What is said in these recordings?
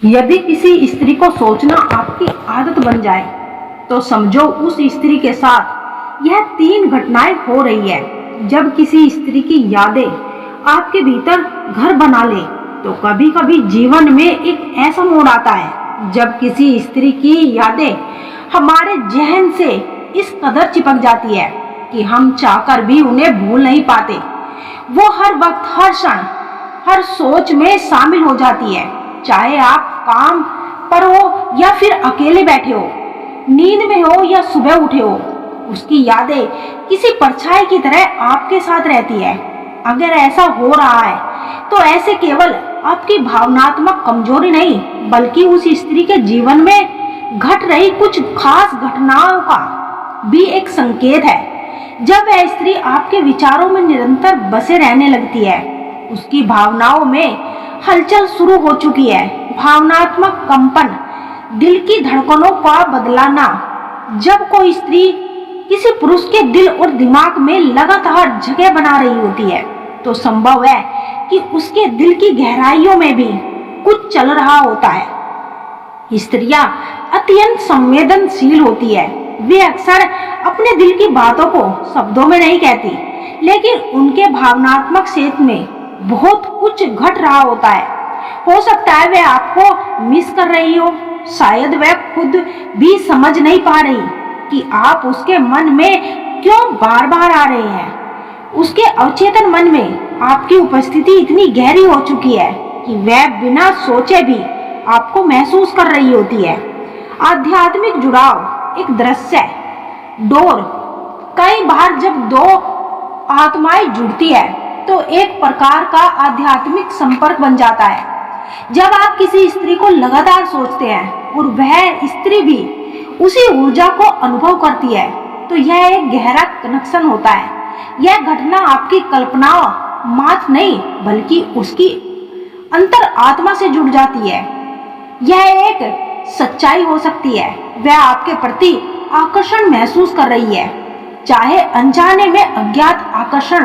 यदि किसी स्त्री को सोचना आपकी आदत बन जाए तो समझो उस स्त्री के साथ यह 3 घटनाएं हो रही है। जब किसी स्त्री की यादें आपके भीतर घर बना ले तो कभी कभी जीवन में एक ऐसा मोड़ आता है जब किसी स्त्री की यादें हमारे जहन से इस कदर चिपक जाती है कि हम चाहकर भी उन्हें भूल नहीं पाते। वो हर वक्त, हर क्षण, हर सोच में शामिल हो जाती है, चाहे आप काम पर हो या फिर अकेले बैठे हो, नींद में हो या सुबह उठे हो। उसकी यादें किसी परछाई की तरह आपके साथ रहती है। अगर ऐसा हो रहा है तो ऐसे केवल आपकी भावनात्मक कमजोरी नहीं बल्कि उस स्त्री के जीवन में घट रही कुछ खास घटनाओं का भी एक संकेत है। जब वह स्त्री आपके विचारों में निरंतर बसे रहने लगती है, उसकी भावनाओं में हलचल शुरू हो चुकी है, भावनात्मक कंपन, दिल की धड़कनों का बदलाना। जब कोई स्त्री किसी पुरुष के दिल और दिमाग में लगातार जगह बना रही होती है तो संभव है कि उसके दिल की गहराइयों में भी कुछ चल रहा होता है। स्त्रियां अत्यंत संवेदनशील होती है। वे अक्सर अपने दिल की बातों को शब्दों में नहीं कहती, लेकिन उनके भावनात्मक क्षेत्र में बहुत कुछ घट रहा होता है। हो सकता है वह आपको मिस कर रही हो, शायद वह खुद भी समझ नहीं पा रही कि आप उसके मन में क्यों बार बार आ रहे हैं। उसके अवचेतन मन में आपकी उपस्थिति इतनी गहरी हो चुकी है कि वह बिना सोचे भी आपको महसूस कर रही होती है। आध्यात्मिक जुड़ाव एक दृश्य डोर। कई बार जब 2 आत्माएं जुड़ती है तो एक प्रकार का आध्यात्मिक संपर्क बन जाता है। जब आप किसी स्त्री को लगातार सोचते हैं और वह स्त्री भी उसी ऊर्जा को अनुभव करती है तो यह एक गहरा कनेक्शन होता है। यह घटना आपकी कल्पना मात्र नहीं बल्कि उसकी अंतर आत्मा से जुड़ जाती है। यह एक सच्चाई हो सकती है, वह आपके प्रति आकर्षण महसूस कर रही है, चाहे अनजाने में अज्ञात आकर्षण,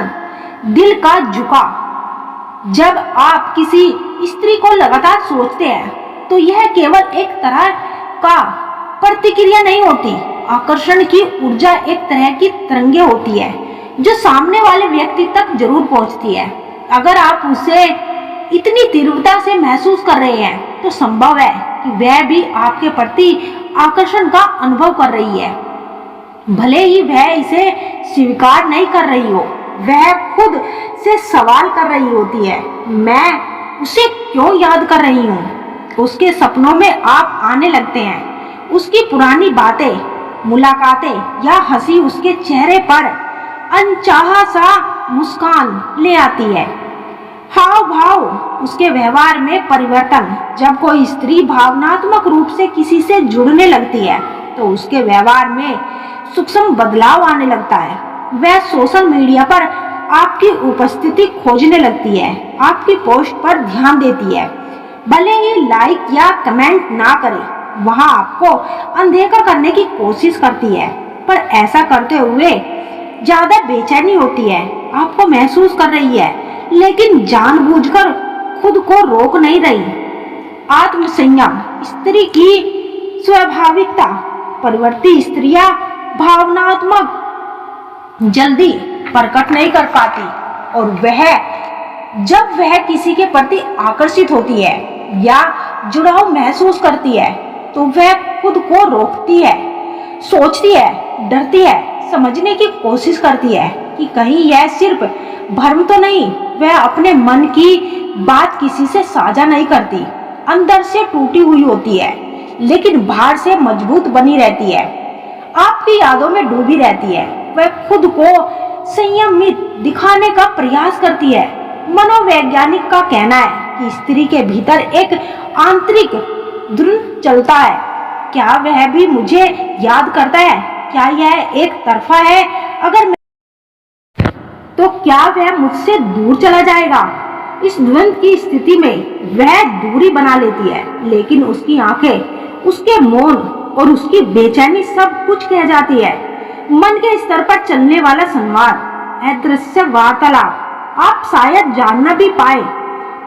दिल का झुकाव। जब आप किसी स्त्री को लगातार सोचते हैं तो यह केवल एक तरह का प्रतिक्रिया नहीं होती। आकर्षण की ऊर्जा एक तरह की तरंगे होती है जो सामने वाले व्यक्ति तक जरूर पहुंचती है। अगर आप उसे इतनी तीव्रता से महसूस कर रहे हैं तो संभव है कि वह भी आपके प्रति आकर्षण का अनुभव कर रही है। भले ही वह इसे स्वीकार नहीं कर रही हो, वह खुद से सवाल कर रही होती है, मैं उसे क्यों याद कर रही हूँ। उसके सपनों में आप आने लगते हैं। उसकी पुरानी बातें, मुलाकातें या हंसी उसके चेहरे पर अनचाहा सा मुस्कान ले आती है। हाव भाव, उसके व्यवहार में परिवर्तन। जब कोई स्त्री भावनात्मक रूप से किसी से जुड़ने लगती है तो उसके व्यवहार में सूक्ष्म बदलाव आने लगता है। वह सोशल मीडिया पर आपकी उपस्थिति खोजने लगती है, आपकी पोस्ट पर ध्यान देती है, भले ही लाइक या कमेंट ना करे, वहां आपको अनदेखा करने की कोशिश करती है। पर ऐसा करते हुए ज्यादा बेचैनी होती है। आपको महसूस कर रही है लेकिन जानबूझकर खुद को रोक नहीं रही। आत्मसंयम, स्त्री की स्वाभाविकता। परिवर्ती स्त्रियां भावनात्मक जल्दी प्रकट नहीं कर पाती और जब वह किसी के प्रति आकर्षित होती है या जुड़ाव महसूस करती है तो वह खुद को रोकती है, सोचती है, डरती है, समझने की कोशिश करती है कि कहीं यह सिर्फ भ्रम तो नहीं। वह अपने मन की बात किसी से साझा नहीं करती, अंदर से टूटी हुई होती है लेकिन बाहर से मजबूत बनी रहती है, आपकी यादों में डूबी रहती है। वह खुद को संयमित दिखाने का प्रयास करती है। मनोवैज्ञानिक का कहना है कि स्त्री के भीतर एक आंतरिक ध्रुव चलता है। क्या वह भी मुझे याद करता है? क्या यह एक तरफा है? अगर मैं तो क्या वह मुझसे दूर चला जाएगा? इस द्वंद की स्थिति में वह दूरी बना लेती है लेकिन उसकी आंखें, उसके मौन और उसकी बेचैनी सब कुछ कह जाती है। मन के स्तर पर चलने वाला संवाद, अदृश्य वार्तालाप आप शायद जानना भी पाए,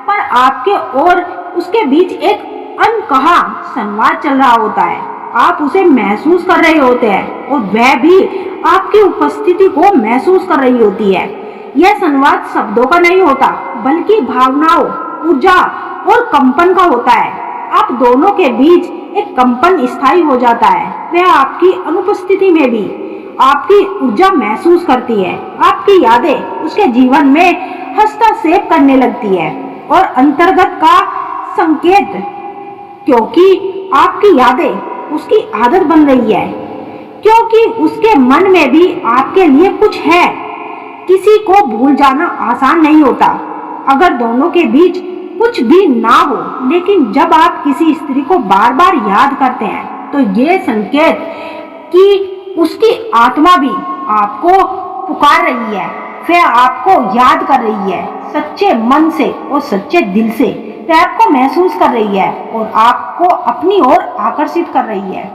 पर आपके और उसके बीच एक अनकहा संवाद चल रहा होता है। आप उसे महसूस कर रहे होते हैं और वह भी आपकी उपस्थिति को महसूस कर रही होती है। यह संवाद शब्दों का नहीं होता, बल्कि भावनाओं, ऊर्जा और कंपन का होता है। आप दोनों के बीच एक कंपन स्थायी हो जाता है। वह आपकी अनुपस्थिति में भी आपकी ऊर्जा महसूस करती है। आपकी यादें उसके जीवन में हस्तक्षेप करने लगती है और अंतर्गत का संकेत, क्योंकि आपकी यादें उसकी आदत बन रही है, क्योंकि उसके मन में भी आपके लिए कुछ है। किसी को भूल जाना आसान नहीं होता अगर दोनों के बीच कुछ भी ना हो, लेकिन जब आप किसी स्त्री को बार बार याद करते हैं तो ये संकेत कि उसकी आत्मा भी आपको पुकार रही है, वह आपको याद कर रही है सच्चे मन से और सच्चे दिल से। वह आपको महसूस कर रही है और आपको अपनी ओर आकर्षित कर रही है।